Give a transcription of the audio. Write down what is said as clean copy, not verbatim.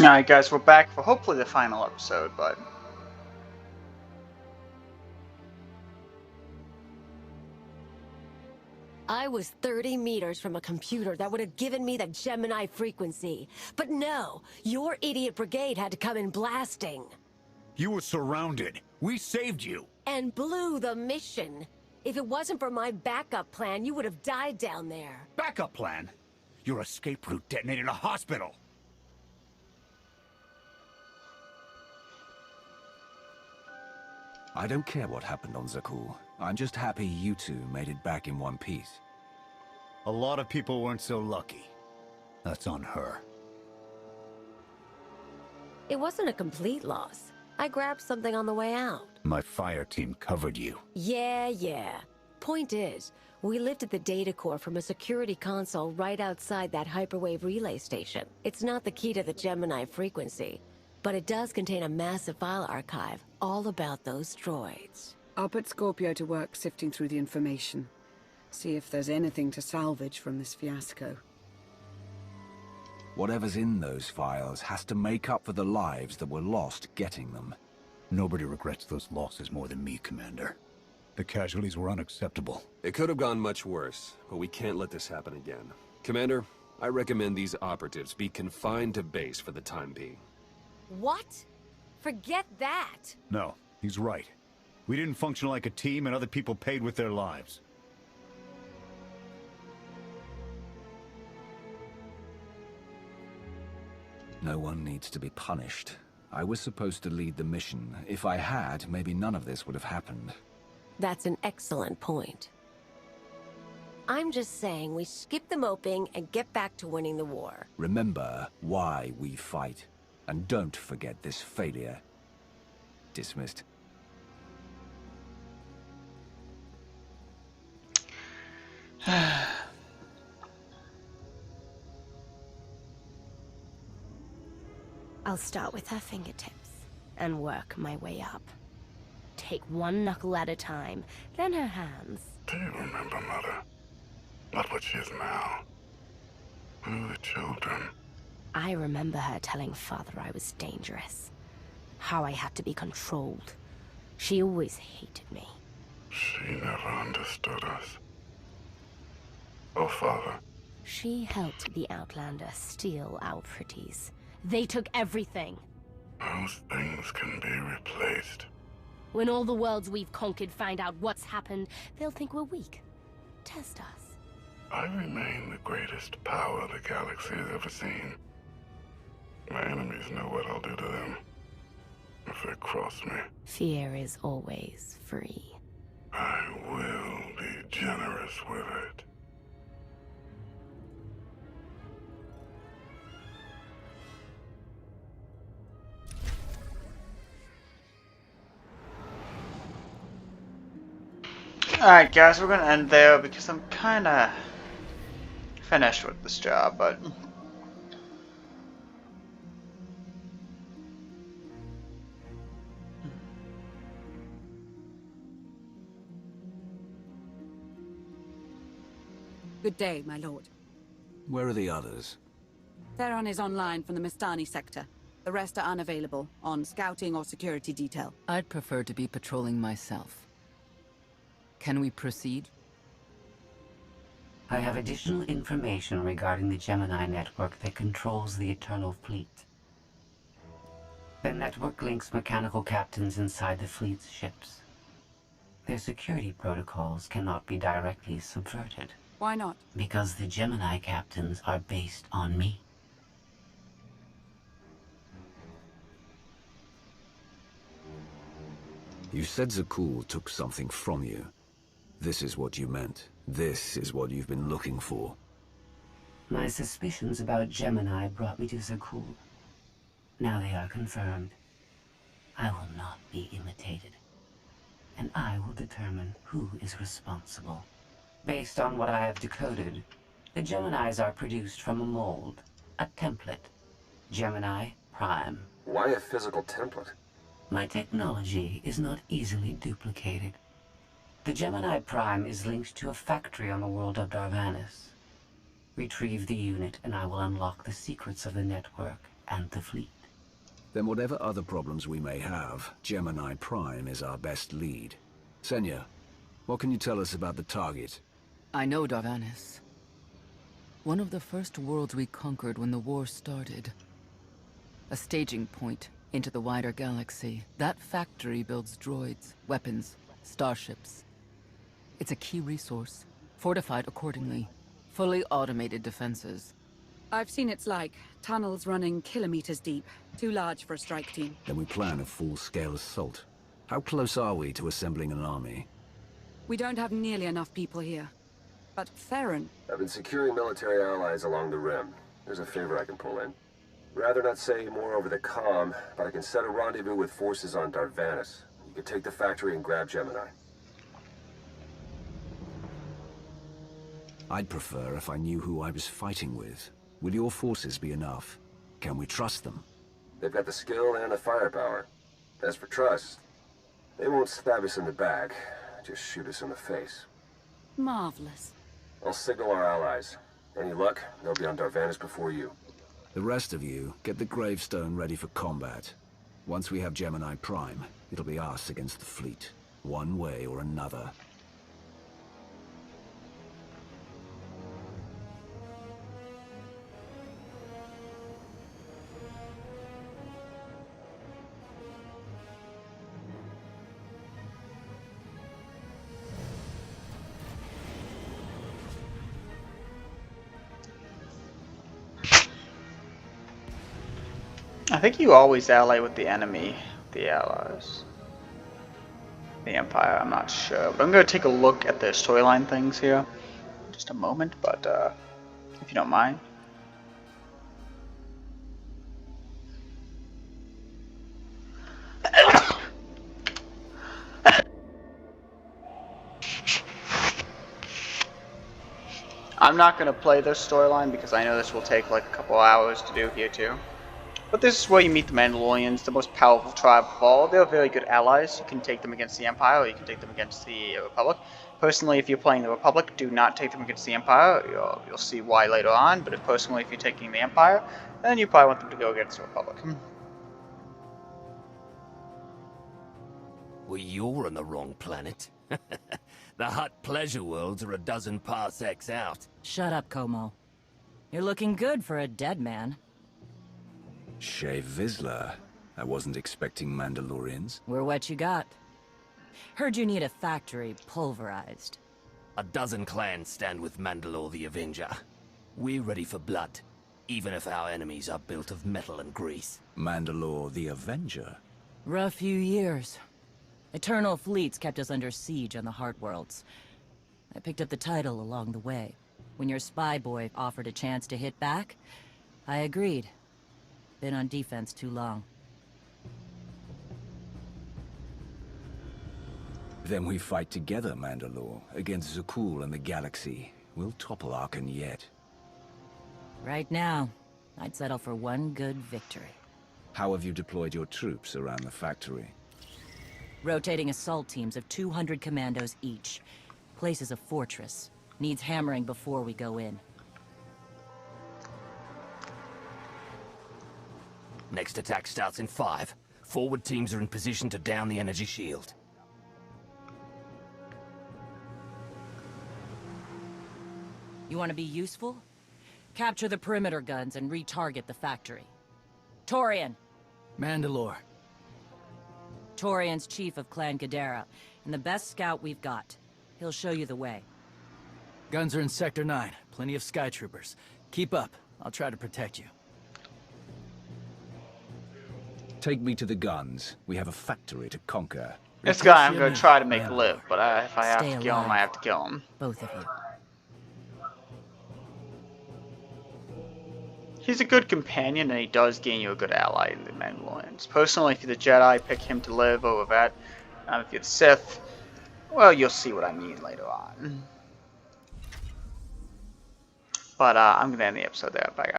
Alright guys, we're back for hopefully the final episode, but... I was 30 meters from a computer that would have given me the Gemini frequency. But no, your idiot brigade had to come in blasting. You were surrounded. We saved you. And blew the mission. If it wasn't for my backup plan, you would have died down there. Backup plan? Your escape route detonated a hospital. I don't care what happened on Zakuul. I'm just happy you two made it back in one piece. A lot of people weren't so lucky. That's on her. It wasn't a complete loss. I grabbed something on the way out. My fire team covered you. Yeah. Point is, we lifted the data core from a security console right outside that hyperwave relay station. It's not the key to the Gemini frequency, but it does contain a massive file archive all about those droids. I'll put Scorpio to work sifting through the information. See if there's anything to salvage from this fiasco. Whatever's in those files has to make up for the lives that were lost getting them. Nobody regrets those losses more than me, Commander. The casualties were unacceptable. It could have gone much worse, but we can't let this happen again. Commander, I recommend these operatives be confined to base for the time being. What? Forget that! No, he's right. We didn't function like a team and other people paid with their lives. No one needs to be punished. I was supposed to lead the mission. If I had, maybe none of this would have happened. That's an excellent point. I'm just saying we skip the moping and get back to winning the war. Remember why we fight. And don't forget this failure. Dismissed. I'll start with her fingertips and work my way up. Take one knuckle at a time, then her hands. Do you remember, Mother? Not what she is now. We were the children. I remember her telling Father I was dangerous. How I had to be controlled. She always hated me. She never understood us. Oh, Father. She helped the Outlander steal our pretties. They took everything. Those things can be replaced. When all the worlds we've conquered find out what's happened, they'll think we're weak. Test us. I remain the greatest power the galaxy has ever seen. My enemies know what I'll do to them if they cross me. Fear is always free. I will be generous with it. Alright guys, we're gonna end there because I'm kinda finished with this job, but... Good day, my lord. Where are the others? Theron is online from the Mistani sector. The rest are unavailable, on scouting or security detail. I'd prefer to be patrolling myself. Can we proceed? I have additional information regarding the Gemini network that controls the Eternal Fleet. The network links mechanical captains inside the fleet's ships. Their security protocols cannot be directly subverted. Why not? Because the Gemini captains are based on me. You said Zakuul took something from you. This is what you meant. This is what you've been looking for. My suspicions about Gemini brought me to Zakuul. Now they are confirmed. I will not be imitated. And I will determine who is responsible. Based on what I have decoded, the Geminis are produced from a mold, a template. Gemini Prime. Why a physical template? My technology is not easily duplicated. The Gemini Prime is linked to a factory on the world of Darvanis. Retrieve the unit and I will unlock the secrets of the network and the fleet. Then whatever other problems we may have, Gemini Prime is our best lead. Senya, what can you tell us about the target? I know Darvanis. One of the first worlds we conquered when the war started. A staging point into the wider galaxy. That factory builds droids, weapons, starships. It's a key resource, fortified accordingly. Fully automated defenses. I've seen its like. Tunnels running kilometers deep. Too large for a strike team. Then we plan a full-scale assault. How close are we to assembling an army? We don't have nearly enough people here. But Theron... I've been securing military allies along the rim. There's a favor I can pull in. Rather not say more over the comm, but I can set a rendezvous with forces on Darvanis. You can take the factory and grab Gemini. I'd prefer if I knew who I was fighting with. Will your forces be enough? Can we trust them? They've got the skill and the firepower. As for trust, they won't stab us in the back, just shoot us in the face. Marvelous. I'll signal our allies. Any luck, they'll be on Darvanis before you. The rest of you, get the gravestone ready for combat. Once we have Gemini Prime, it'll be us against the fleet, one way or another. I think you always ally with the enemy, the allies. The Empire, I'm not sure. But I'm going to take a look at the storyline things here in just a moment, but if you don't mind. I'm not going to play this storyline because I know this will take like a couple hours to do here too. But this is where you meet the Mandalorians, the most powerful tribe of all. They're very good allies. You can take them against the Empire, or you can take them against the Republic. Personally, if you're playing the Republic, do not take them against the Empire. You'll see why later on. But if you're taking the Empire, then you probably want them to go against the Republic. Well, you're on the wrong planet. The Hutt pleasure worlds are a dozen parsecs out. Shut up, Como. You're looking good for a dead man. Shae Vizsla. I wasn't expecting Mandalorians. We're what you got. Heard you need a factory pulverized. A dozen clans stand with Mandalore the Avenger. We're ready for blood, even if our enemies are built of metal and grease. Mandalore the Avenger? Rough few years. Eternal fleets kept us under siege on the Heart Worlds. I picked up the title along the way. When your spy boy offered a chance to hit back, I agreed. Been on defense too long. Then we fight together, Mandalore, against Zakul and the Galaxy. We'll topple Arkan yet. Right now, I'd settle for one good victory. How have you deployed your troops around the factory? Rotating assault teams of 200 commandos each. Place is a fortress. Needs hammering before we go in. Next attack starts in 5. Forward teams are in position to down the energy shield. You want to be useful? Capture the perimeter guns and retarget the factory. Torian! Mandalore. Torian's chief of Clan Ghidorah, and the best scout we've got. He'll show you the way. Guns are in Sector 9. Plenty of Sky Troopers. Keep up. I'll try to protect you. Take me to the guns. We have a factory to conquer. This guy I'm going to try to make live, but if I have Stay to kill him, alive. I have to kill him. Both of you. He's a good companion, and he does gain you a good ally in the Mandalorians. Personally, if you're the Jedi, pick him to live over that. If you're the Sith, well, you'll see what I mean later on. But I'm going to end the episode there. Bye, guys.